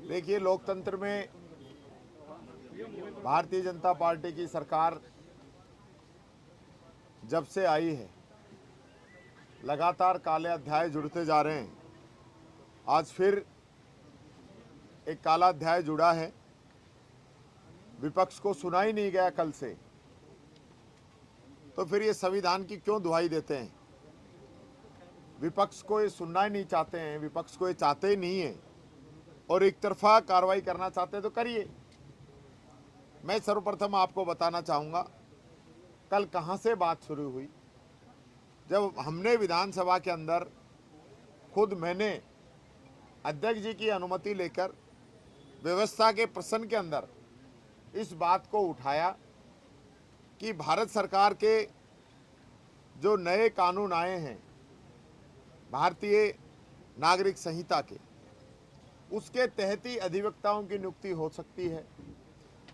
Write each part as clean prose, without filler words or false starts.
देखिए, लोकतंत्र में भारतीय जनता पार्टी की सरकार जब से आई है, लगातार काले अध्याय जुड़ते जा रहे हैं। आज फिर एक काला अध्याय जुड़ा है। विपक्ष को सुना ही नहीं गया कल से, तो फिर ये संविधान की क्यों दुहाई देते हैं? विपक्ष को ये सुनना ही नहीं चाहते हैं, विपक्ष को ये चाहते ही नहीं है और एक तरफा कार्रवाई करना चाहते हैं तो करिए। मैं सर्वप्रथम आपको बताना चाहूँगा कल कहाँ से बात शुरू हुई। जब हमने विधानसभा के अंदर खुद मैंने अध्यक्ष जी की अनुमति लेकर व्यवस्था के प्रश्न के अंदर इस बात को उठाया कि भारत सरकार के जो नए कानून आए हैं भारतीय नागरिक संहिता के, उसके तहत ही अधिवक्ताओं की नियुक्ति हो सकती है।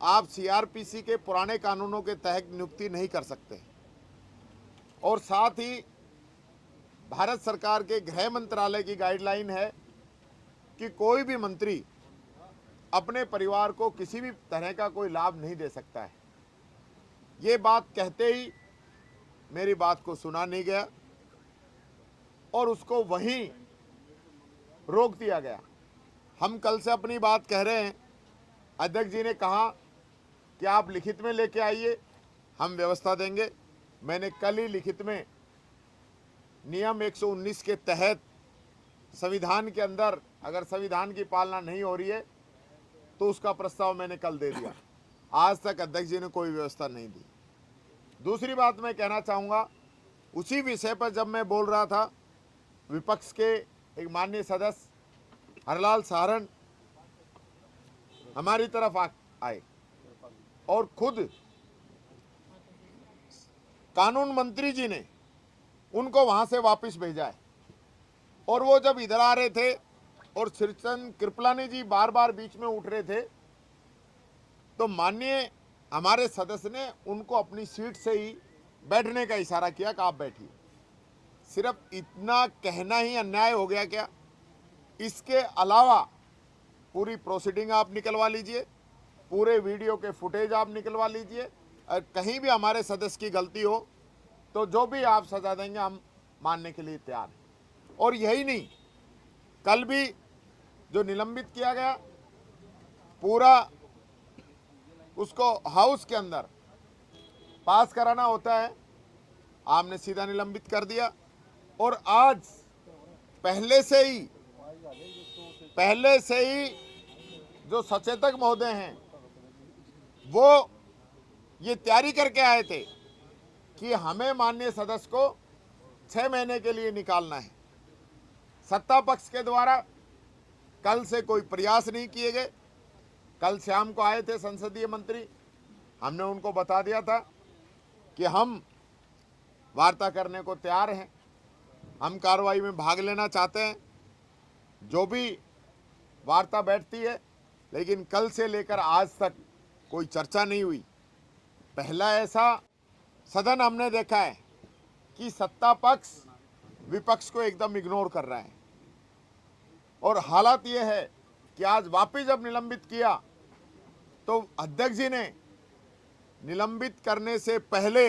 आप सीआरपीसी के पुराने कानूनों के तहत नियुक्ति नहीं कर सकते। और साथ ही भारत सरकार के गृह मंत्रालय की गाइडलाइन है कि कोई भी मंत्री अपने परिवार को किसी भी तरह का कोई लाभ नहीं दे सकता है। ये बात कहते ही मेरी बात को सुना नहीं गया और उसको वहीं रोक दिया गया। हम कल से अपनी बात कह रहे हैं। अध्यक्ष जी ने कहा कि आप लिखित में लेके आइए, हम व्यवस्था देंगे। मैंने कल ही लिखित में नियम 119 के तहत संविधान के अंदर अगर संविधान की पालना नहीं हो रही है तो उसका प्रस्ताव मैंने कल दे दिया। आज तक अध्यक्ष जी ने कोई व्यवस्था नहीं दी। दूसरी बात मैं कहना चाहूँगा, उसी विषय पर जब मैं बोल रहा था, विपक्ष के एक माननीय सदस्य हरलाल सारण हमारी तरफ आए और खुद कानून मंत्री जी ने उनको वहां से वापस भेजा है। और वो जब इधर आ रहे थे और श्रीचंद कृपलानी जी बार बार बीच में उठ रहे थे, तो माननीय हमारे सदस्य ने उनको अपनी सीट से ही बैठने का इशारा किया कि आप बैठिए। सिर्फ इतना कहना ही अन्याय हो गया क्या? इसके अलावा पूरी प्रोसीडिंग आप निकलवा लीजिए, पूरे वीडियो के फुटेज आप निकलवा लीजिए, और कहीं भी हमारे सदस्य की गलती हो तो जो भी आप सजा देंगे हम मानने के लिए तैयार हैं। और यही नहीं, कल भी जो निलंबित किया गया, पूरा उसको हाउस के अंदर पास कराना होता है, आपने सीधा निलंबित कर दिया। और आज पहले से ही जो सचेतक महोदय हैं वो ये तैयारी करके आए थे कि हमें माननीय सदस्य को 6 महीने के लिए निकालना है। सत्ता पक्ष के द्वारा कल से कोई प्रयास नहीं किए गए। कल शाम को आए थे संसदीय मंत्री, हमने उनको बता दिया था कि हम वार्ता करने को तैयार हैं, हम कार्रवाई में भाग लेना चाहते हैं, जो भी वार्ता बैठती है। लेकिन कल से लेकर आज तक कोई चर्चा नहीं हुई। पहला ऐसा सदन हमने देखा है कि सत्ता पक्ष विपक्ष को एकदम इग्नोर कर रहा है। और हालात ये है कि आज वापिस जब निलंबित किया तो अध्यक्ष जी ने निलंबित करने से पहले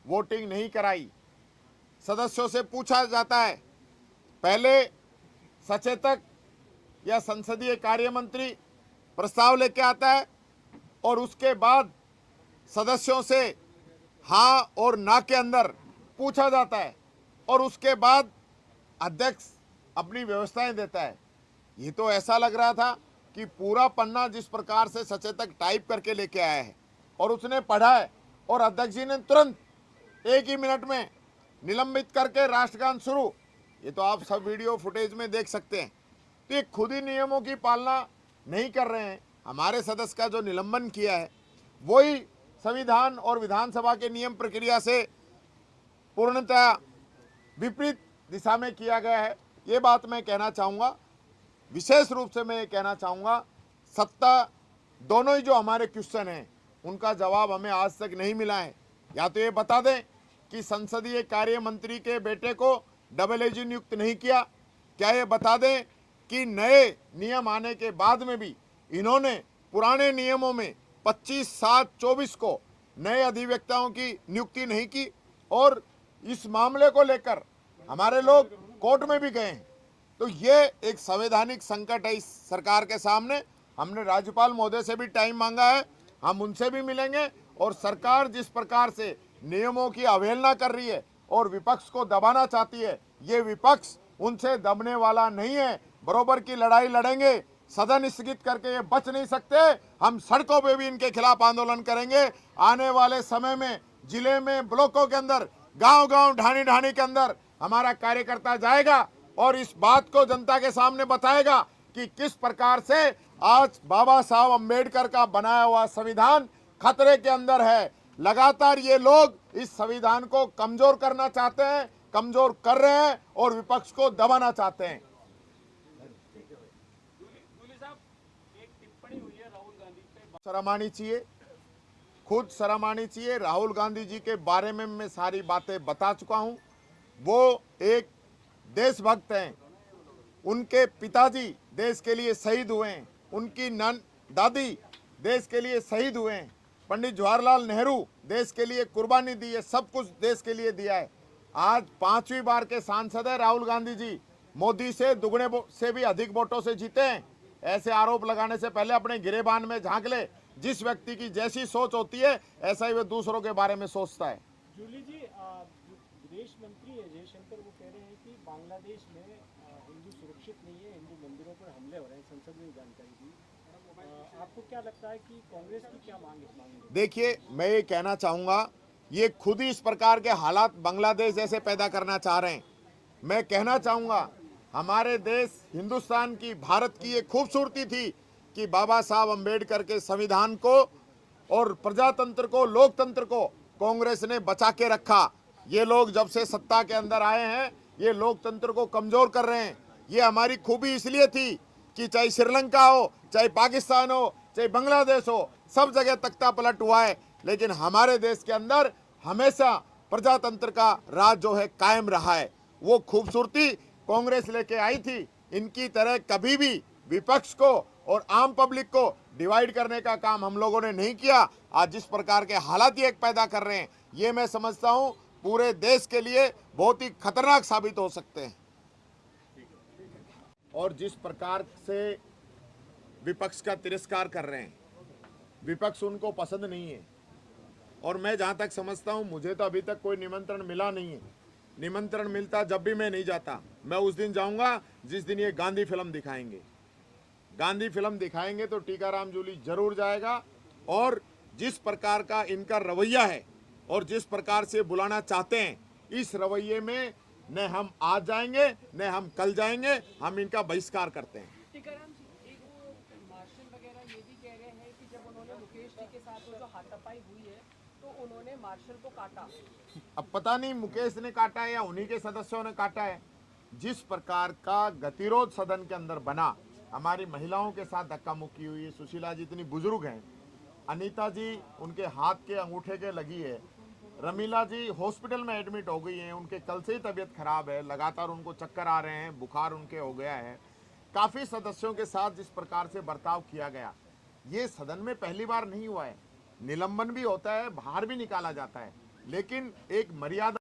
वोटिंग नहीं कराई। सदस्यों से पूछा जाता है, पहले सचेतक या संसदीय कार्य मंत्री प्रस्ताव लेके आता है और उसके बाद सदस्यों से हाँ और ना के अंदर पूछा जाता है और उसके बाद अध्यक्ष अपनी व्यवस्थाएं देता है। ये तो ऐसा लग रहा था कि पूरा पन्ना जिस प्रकार से सचेतक टाइप करके लेके आया है और उसने पढ़ा है और अध्यक्ष जी ने तुरंत 1 ही मिनट में निलंबित करके राष्ट्रगान शुरू। ये तो आप सब वीडियो फुटेज में देख सकते हैं। तो ये खुद ही नियमों की पालना नहीं कर रहे हैं। हमारे सदस्य का जो निलंबन किया है वही संविधान और विधानसभा के नियम प्रक्रिया से पूर्णतः विपरीत दिशा में किया गया है। ये बात मैं कहना चाहूँगा। विशेष रूप से मैं ये कहना चाहूँगा, सत्ता दोनों ही जो हमारे क्वेश्चन हैं उनका जवाब हमें आज तक नहीं मिला है। या तो ये बता दें कि संसदीय कार्य मंत्री के बेटे को डबल एजी नियुक्त नहीं किया, क्या ये बता दें कि नए नियम आने के बाद में भी इन्होंने पुराने नियमों में 25/7/24 को नए अधिवक्ताओं की नियुक्ति नहीं की और इस मामले को लेकर हमारे लोग कोर्ट में भी गए हैं। तो ये एक संवैधानिक संकट है इस सरकार के सामने। हमने राज्यपाल महोदय से भी टाइम मांगा है, हम उनसे भी मिलेंगे और सरकार जिस प्रकार से नियमों की अवहेलना कर रही है और विपक्ष को दबाना चाहती है, ये विपक्ष उनसे दबने वाला नहीं है। बराबर की लड़ाई लड़ेंगे, सदन स्थगित करके ये बच नहीं सकते। हम सड़कों पे भी इनके खिलाफ आंदोलन करेंगे। आने वाले समय में जिले में, ब्लॉकों के अंदर, गांव-गांव, ढाणी-ढाणी के अंदर हमारा कार्यकर्ता जाएगा और इस बात को जनता के सामने बताएगा कि किस प्रकार से आज बाबा साहब अंबेडकर का बनाया हुआ संविधान खतरे के अंदर है। लगातार ये लोग इस संविधान को कमजोर करना चाहते हैं, कमजोर कर रहे हैं और विपक्ष को दबाना चाहते हैं। शर्म आनी चाहिए, खुद शर्म आनी चाहिए। राहुल गांधी जी के बारे में मैं सारी बातें बता चुका हूं। वो एक देशभक्त हैं, उनके पिताजी देश के लिए शहीद हुए हैं, उनकी दादी देश के लिए शहीद हुए हैं, पंडित जवाहरलाल नेहरू देश के लिए कुर्बानी दी है, सब कुछ देश के लिए दिया है। आज 5वीं बार के सांसद है राहुल गांधी जी, मोदी से दुगने से भी अधिक वोटों से जीते हैं। ऐसे आरोप लगाने से पहले अपने गिरेबान में झांक ले। जिस व्यक्ति की जैसी सोच होती है ऐसा ही वह दूसरों के बारे में सोचता है। जूली जी, विदेश मंत्री जयशंकर वो कह रहे हैं कि बांग्लादेश में हिंदू सुरक्षित नहीं है, हिंदू मंदिरों पर हमले हो रहे हैं, संसद में जानकारी दी। आपको क्या लगता है कि कांग्रेस की क्या मांग इस मामले में? देखिए, मैं ये कहना चाहूँगा, ये खुद ही इस प्रकार के हालात बांग्लादेश जैसे पैदा करना चाह रहे हैं। मैं कहना चाहूँगा, हमारे देश हिंदुस्तान की, भारत की ये खूबसूरती थी कि बाबा साहब अंबेडकर के संविधान को और प्रजातंत्र को, लोकतंत्र को कांग्रेस ने बचा के रखा। ये लोग जब से सत्ता के अंदर आए हैं, ये लोकतंत्र को कमजोर कर रहे हैं। ये हमारी खूबी इसलिए थी कि चाहे श्रीलंका हो, चाहे पाकिस्तान हो, चाहे बांग्लादेश हो, सब जगह तख्ता पलट हुआ है, लेकिन हमारे देश के अंदर हमेशा प्रजातंत्र का राज जो है कायम रहा है। वो खूबसूरती कांग्रेस लेके आई थी। इनकी तरह कभी भी विपक्ष को और आम पब्लिक को डिवाइड करने का काम हम लोगों ने नहीं किया। आज जिस प्रकार के हालात ये पैदा कर रहे हैं, ये मैं समझता हूं पूरे देश के लिए बहुत ही खतरनाक साबित हो सकते हैं। और जिस प्रकार से विपक्ष का तिरस्कार कर रहे हैं, विपक्ष उनको पसंद नहीं है। और मैं जहां तक समझता हूं, मुझे तो अभी तक कोई निमंत्रण मिला नहीं है। निमंत्रण मिलता जब भी मैं नहीं जाता। मैं उस दिन जाऊंगा जिस दिन ये गांधी फिल्म दिखाएंगे। गांधी फिल्म दिखाएंगे तो टीकाराम जूली जरूर जाएगा। और जिस प्रकार का इनका रवैया है और जिस प्रकार से बुलाना चाहते हैं, इस रवैये में न हम आज जाएंगे न हम कल जाएंगे, हम इनका बहिष्कार करते हैं। टीकाराम जी, एक वो मार्शल वगैरह ये भी कह रहे हैं कि जब उन्होंने मुकेश जी के साथ वो जो हाथापाई हुई है तो उन्होंने मार्शल को काटा। अब पता नहीं मुकेश ने काटा है या उन्हीं के सदस्यों ने काटा है। जिस प्रकार का गतिरोध सदन के अंदर बना, हमारी महिलाओं के साथ धक्का मुक्की हुई है। सुशीला जी इतनी बुजुर्ग हैं, अनीता जी उनके हाथ के अंगूठे के लगी है, रमीला जी हॉस्पिटल में एडमिट हो गई हैं, उनके कल से ही तबीयत खराब है, लगातार उनको चक्कर आ रहे हैं, बुखार उनके हो गया है। काफ़ी सदस्यों के साथ जिस प्रकार से बर्ताव किया गया, ये सदन में पहली बार नहीं हुआ है। निलंबन भी होता है, बाहर भी निकाला जाता है, लेकिन एक मर्यादा